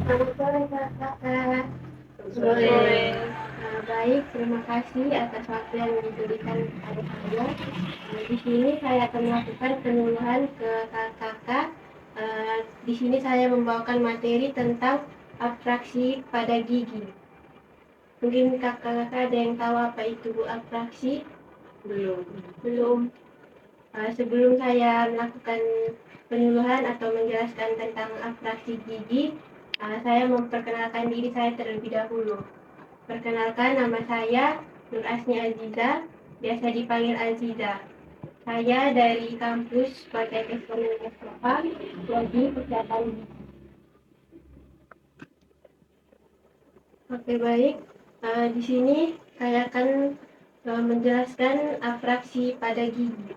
Selamat sore kakak. Sore. Baik, terima kasih atas waktu yang diberikan kepada saya. Di sini saya akan melakukan penyuluhan ke kakak. Di sini saya membawakan materi tentang abstraksi pada gigi. Mungkin kakak ada yang tahu apa itu abstraksi? Belum. Belum. Sebelum saya melakukan penyuluhan atau menjelaskan tentang abstraksi gigi, saya memperkenalkan diri saya terlebih dahulu. Perkenalkan, nama saya Nur Asni Aziza, biasa dipanggil Aziza. Saya dari kampus Politeknik Mustafa, prodi Kesehatan Gigi. Oke, baik. Di sini saya akan menjelaskan abstraksi pada gigi.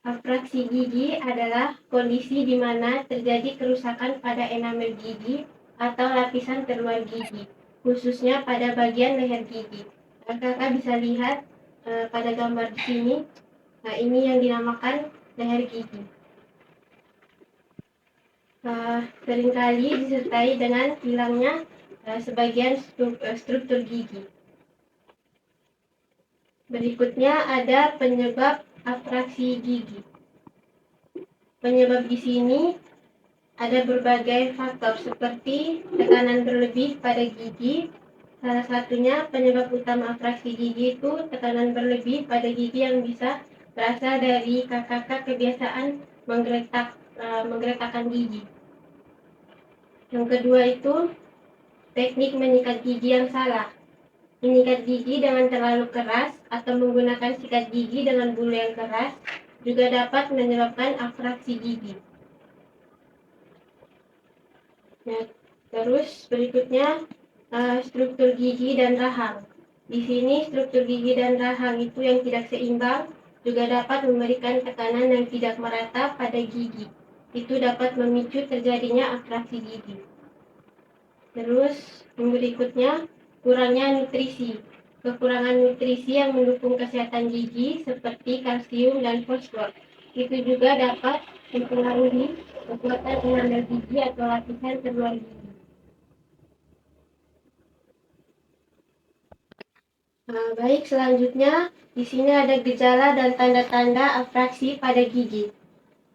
Abstraksi gigi adalah kondisi di mana terjadi kerusakan pada enamel gigi atau lapisan terluar gigi, khususnya pada bagian leher gigi. Kakak bisa lihat pada gambar di sini. Nah, ini yang dinamakan leher gigi. Seringkali disertai dengan hilangnya sebagian struktur gigi. Berikutnya ada penyebab abstraksi gigi. Penyebab di sini ada berbagai faktor seperti tekanan berlebih pada gigi. Salah satunya penyebab utama abstraksi gigi itu tekanan berlebih pada gigi yang bisa berasal dari kakak kebiasaan menggeretakkan gigi. Yang kedua itu teknik menyikat gigi yang salah. Menyikat gigi dengan terlalu keras atau menggunakan sikat gigi dengan bulu yang keras juga dapat menyebabkan abstraksi gigi. Nah, terus berikutnya struktur gigi dan rahang. Di sini struktur gigi dan rahang itu yang tidak seimbang juga dapat memberikan tekanan yang tidak merata pada gigi. Itu dapat memicu terjadinya abstraksi gigi. Terus yang berikutnya kurangnya nutrisi. Kekurangan nutrisi yang mendukung kesehatan gigi seperti kalsium dan fosfor. Itu juga dapat mempengaruhi kekuatan enamel gigi atau lapisan terluar gigi. Baik, selanjutnya di sini ada gejala dan tanda-tanda abstraksi pada gigi.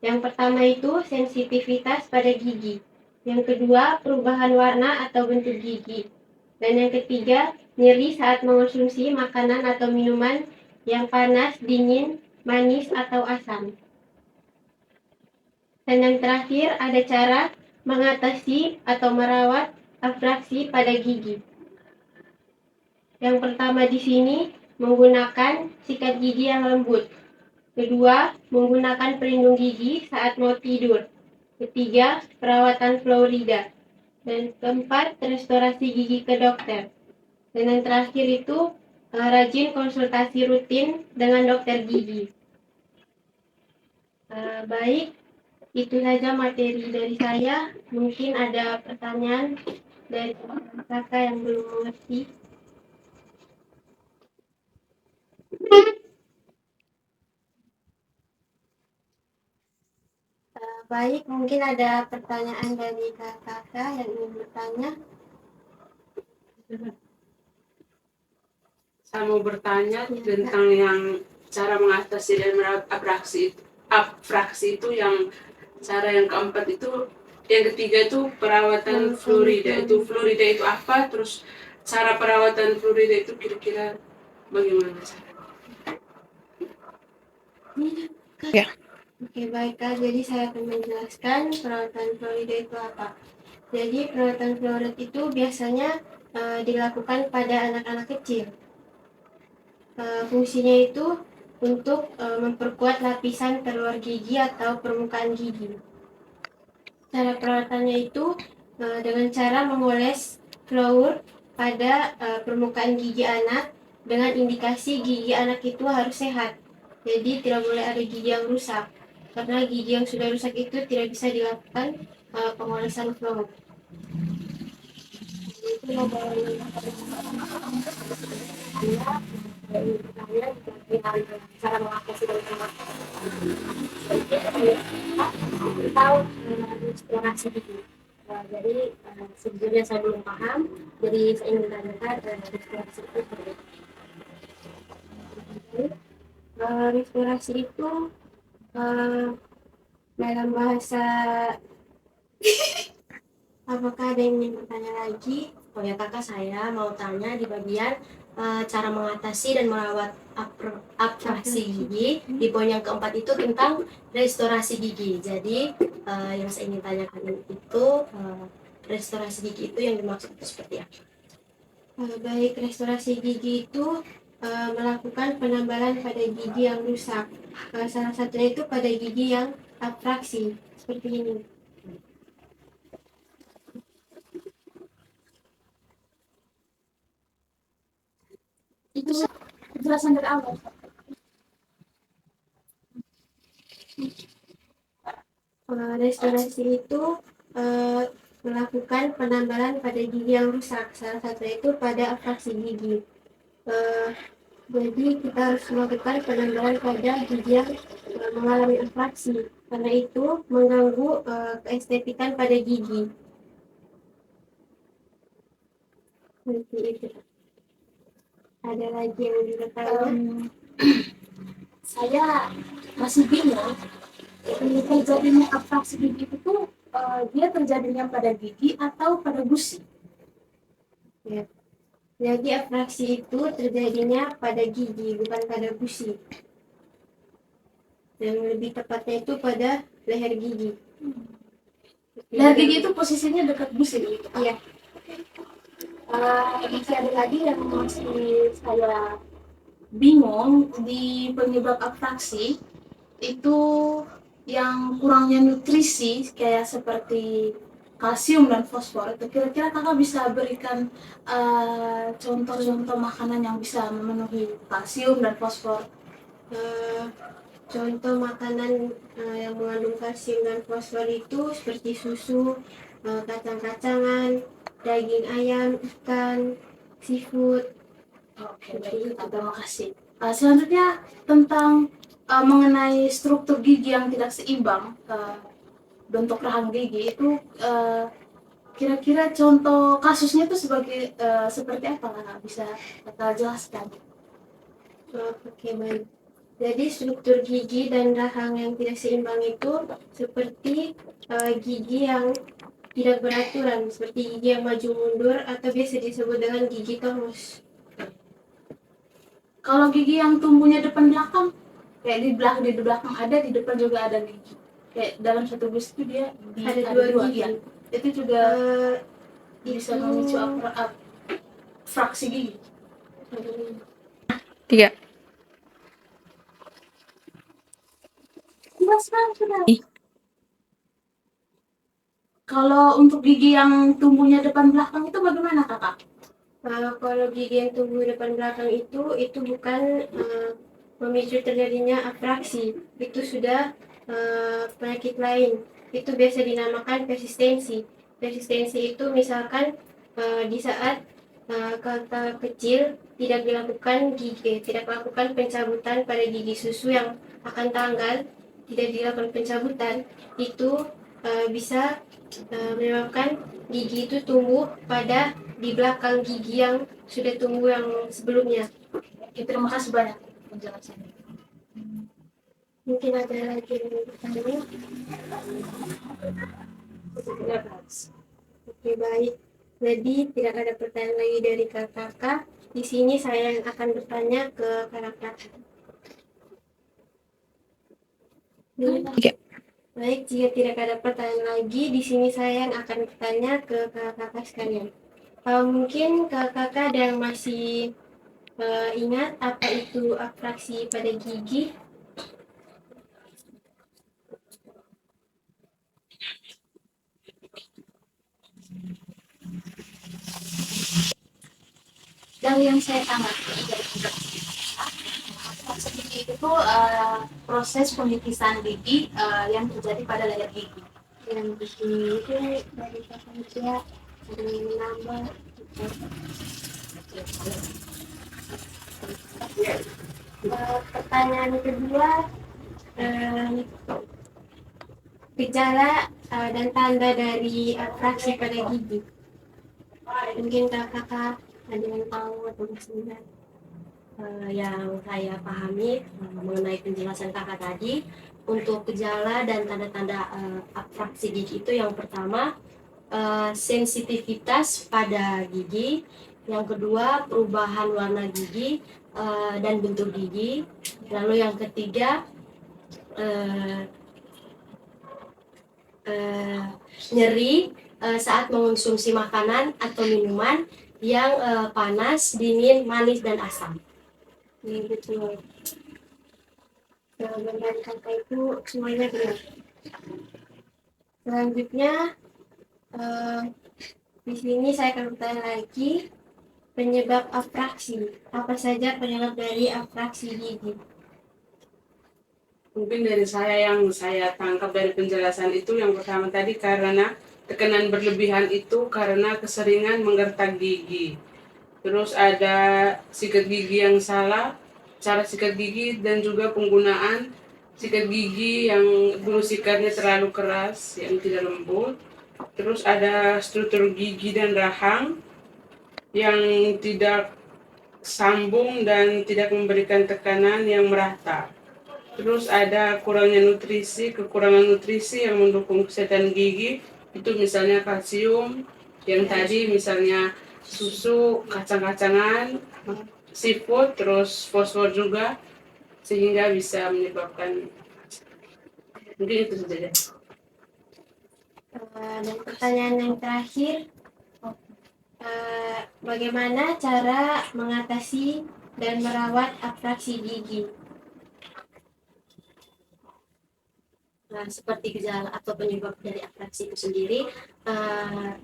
Yang pertama itu sensitivitas pada gigi. Yang kedua, perubahan warna atau bentuk gigi. Dan yang ketiga, nyeri saat mengonsumsi makanan atau minuman yang panas, dingin, manis, atau asam. Dan yang terakhir, ada cara mengatasi atau merawat abstraksi pada gigi. Yang pertama di sini, menggunakan sikat gigi yang lembut. Kedua, menggunakan pelindung gigi saat mau tidur. Ketiga, perawatan fluorida. Dan keempat, restorasi gigi ke dokter. Dan yang terakhir itu rajin konsultasi rutin dengan dokter gigi. Baik, itu saja materi dari saya. Mungkin ada pertanyaan dari kakak yang belum mengerti. Baik, mungkin ada pertanyaan dari kakak yang ingin bertanya. Saya mau bertanya tentang yang cara mengatasi dan merawat abstraksi itu yang cara yang keempat itu, yang ketiga itu perawatan fluorida. Fluorida itu apa? Terus cara perawatan fluorida itu kira-kira bagaimana caranya? Ya. Oke, baik Kak. Jadi saya akan menjelaskan perawatan fluorida itu apa. Jadi perawatan fluorida itu biasanya dilakukan pada anak-anak kecil. Fungsinya itu untuk memperkuat lapisan terluar gigi atau permukaan gigi. Cara perawatannya itu dengan cara mengoles fluor pada permukaan gigi anak dengan indikasi gigi anak itu harus sehat. Jadi tidak boleh ada gigi yang rusak. karena gigi yang sudah rusak itu tidak bisa dilakukan pengolahan fluoride. Itu dari saya cara mengatasi dan atau eksplorasi gigi. Jadi sejujurnya saya belum paham, jadi saya ingin tanyakan eksplorasi itu seperti apa. Eksplorasi itu dalam bahasa apakah ada yang ingin bertanya lagi? Oh ya kakak, saya mau tanya di bagian cara mengatasi dan merawat atraksi gigi. Di poin yang keempat itu tentang restorasi gigi. Jadi yang saya ingin tanyakan itu restorasi gigi itu yang dimaksud itu seperti apa? Baik, restorasi gigi itu melakukan penambalan pada gigi yang rusak. Salah satunya itu pada gigi yang atraksi seperti ini. Itu penjelasan dari awal. Restorasi itu melakukan penambalan pada gigi yang rusak, salah satunya itu pada atraksi gigi. Jadi kita harus melakukan penambalan pada gigi yang mengalami atraksi, karena itu mengganggu keestetikan pada gigi. Seperti itu. Ada lagi yang bertanya? Saya masih bingung. Terjadinya atraksi gigi itu dia terjadinya pada gigi atau pada gusi? Ya. Jadi atraksi itu terjadinya pada gigi, bukan pada gusi. Yang lebih tepatnya itu pada leher gigi. Leher gigi itu posisinya dekat gusi gitu? Iya. Masih ada lagi yang masih saya bingung di penyebab atraksi itu yang kurangnya nutrisi kayak seperti kalsium dan fosfor. Itu kira-kira kakak bisa berikan contoh-contoh makanan yang bisa memenuhi kalsium dan fosfor? Contoh makanan yang mengandung kalsium dan fosfor itu seperti susu, kacang-kacangan, daging ayam, ikan, seafood. Oke, baik, terima kasih. Selanjutnya tentang mengenai struktur gigi yang tidak seimbang, bentuk rahang gigi itu kira-kira contoh kasusnya itu sebagai seperti apa, kakak bisa kakak jelaskan? Oke, baik. Jadi struktur gigi dan rahang yang tidak seimbang itu seperti gigi yang tidak beraturan, seperti gigi yang maju mundur atau biasa disebut dengan gigi torus. Kalau gigi yang tumbuhnya depan belakang, kayak di belakang ada, di depan juga ada gigi. Kayak dalam satu gusi itu dia Ada dua gigi. ya. Itu juga bisa itu memicu fraksi gigi. 3. Kalau untuk gigi yang tumbuhnya depan belakang itu bagaimana kakak? Kalau gigi yang tumbuh depan belakang itu bukan memicu terjadinya atraksi, itu sudah penyakit lain. Itu biasa dinamakan persistensi. Persistensi itu misalkan di saat kakak kecil tidak dilakukan pencabutan pada gigi susu yang akan tanggal, tidak dilakukan pencabutan, itu bisa menyebabkan gigi itu tumbuh pada di belakang gigi yang sudah tumbuh yang sebelumnya. Oke, terima kasih banyak penjelasannya. Mungkin ada lagi yang bertanya? Oke, baik. Jadi tidak ada pertanyaan lagi dari kakak. Di sini saya yang akan bertanya ke kakak. Baik, jika tidak ada pertanyaan lagi, di sini saya yang akan bertanya ke kakak sekalian. Mungkin kakak ada yang masih ingat apa itu atraksi pada gigi? Dari yang saya amati dari gigi itu proses pemipisan gigi yang terjadi pada layar gigi. Yang di sini itu dari pekerja dengan menambah pertanyaan kedua, gejala dan tanda dari atraksi pada gigi. Mungkin kakak ada yang tahu atau masih Yang saya pahami mengenai penjelasan kakak tadi, untuk gejala dan tanda-tanda atraksi gigi itu yang pertama sensitivitas pada gigi, yang kedua perubahan warna gigi dan bentuk gigi, lalu yang ketiga nyeri saat mengonsumsi makanan atau minuman yang panas, dingin, manis, dan asam. Ini betul. Jawaban dari kakak itu semuanya benar. Selanjutnya, di sini saya akan bertanya lagi penyebab atraksi. Apa saja penyebab dari atraksi gigi? Mungkin dari saya yang saya tangkap dari penjelasan itu, yang pertama tadi karena tekanan berlebihan itu karena keseringan menggertak gigi. Terus ada sikat gigi yang salah, cara sikat gigi dan juga penggunaan sikat gigi yang dulu sikatnya terlalu keras, yang tidak lembut. Terus ada struktur gigi dan rahang yang tidak sambung dan tidak memberikan tekanan yang merata. Terus ada kekurangan nutrisi yang mendukung kesehatan gigi, itu misalnya kalsium, yang tadi misalnya susu, kacang-kacangan, seafood, terus fosfor juga, sehingga bisa menyebabkan, mungkin itu saja. Dan pertanyaan yang terakhir, bagaimana cara mengatasi dan merawat atraksi gigi? Seperti gejala atau penyebab dari atraksi itu sendiri,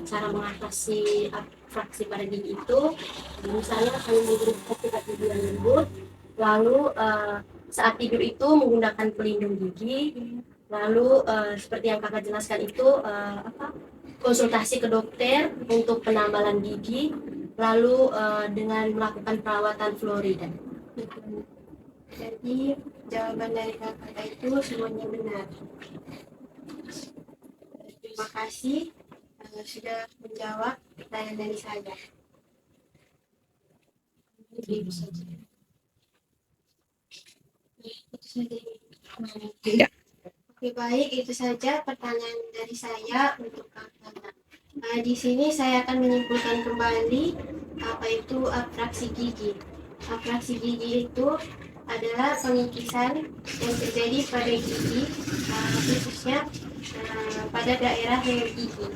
cara mengatasi atraksi pada gigi itu misalnya kami menggunakan sikat gigi yang lembut, lalu saat tidur itu menggunakan pelindung gigi, lalu seperti yang kakak jelaskan itu konsultasi ke dokter untuk penambalan gigi, lalu dengan melakukan perawatan fluorida. Jadi jawaban dari kakak itu semuanya benar. Terima kasih sudah menjawab pertanyaan dari saya. Itu saja. Ya. Oke, baik, itu saja pertanyaan dari saya untuk kakak. Di sini saya akan menyimpulkan kembali apa itu atraksi gigi. Atraksi gigi itu adalah pengikisan yang terjadi pada gigi, khususnya pada daerah leher gigi.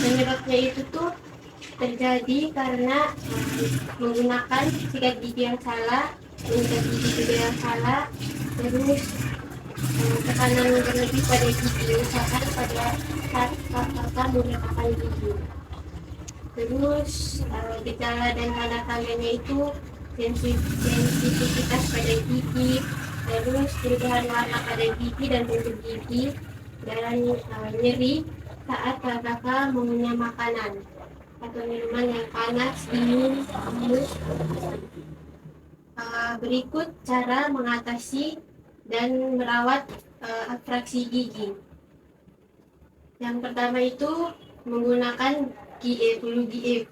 Penyebabnya itu tuh terjadi karena menggunakan sikat gigi yang salah, mengikat gigi juga yang salah, terus tekanan berlebih pada gigi, misalkan pada saat kakak menggunakan gigi. Terus gejala dan tanda-tandanya itu sensitivitas pada gigi, terus perubahan warna pada gigi dan bentuk gigi, dan nyeri saat kakak mengunyah makanan atau minuman yang panas, dingin, manis. Berikut cara mengatasi dan merawat atraksi gigi. Yang pertama itu menggunakan hulu GF.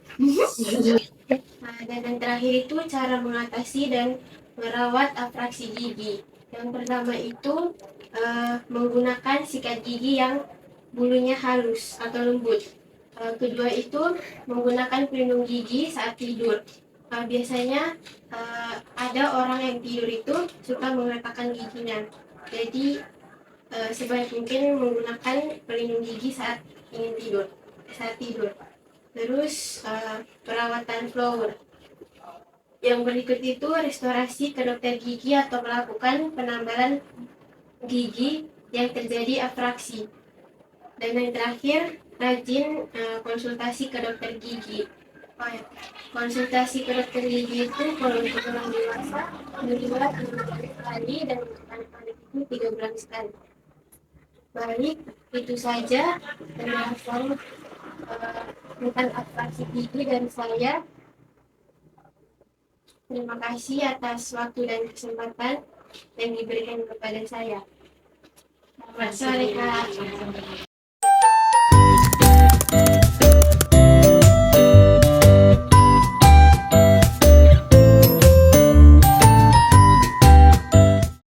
Dan yang terakhir itu cara mengatasi dan merawat atraksi gigi. Yang pertama itu menggunakan sikat gigi yang bulunya halus atau lembut. Kedua itu menggunakan pelindung gigi saat tidur. Biasanya ada orang yang tidur itu suka mengatakan giginya. Jadi sebaik mungkin menggunakan pelindung gigi saat tidur. Terus perawatan flower. Yang berikut itu restorasi ke dokter gigi atau melakukan penambalan gigi yang terjadi atraksi. Dan yang terakhir, rajin konsultasi ke dokter gigi. Konsultasi ke dokter gigi itu kalau untuk orang dewasa, sekali dan untuk anak-anak itu 3 bulan sekali. Baik, itu saja penjelasan tentang atraksi gigi dan saya. Terima kasih atas waktu dan kesempatan yang diberikan kepada saya. Selamat sore, Kak.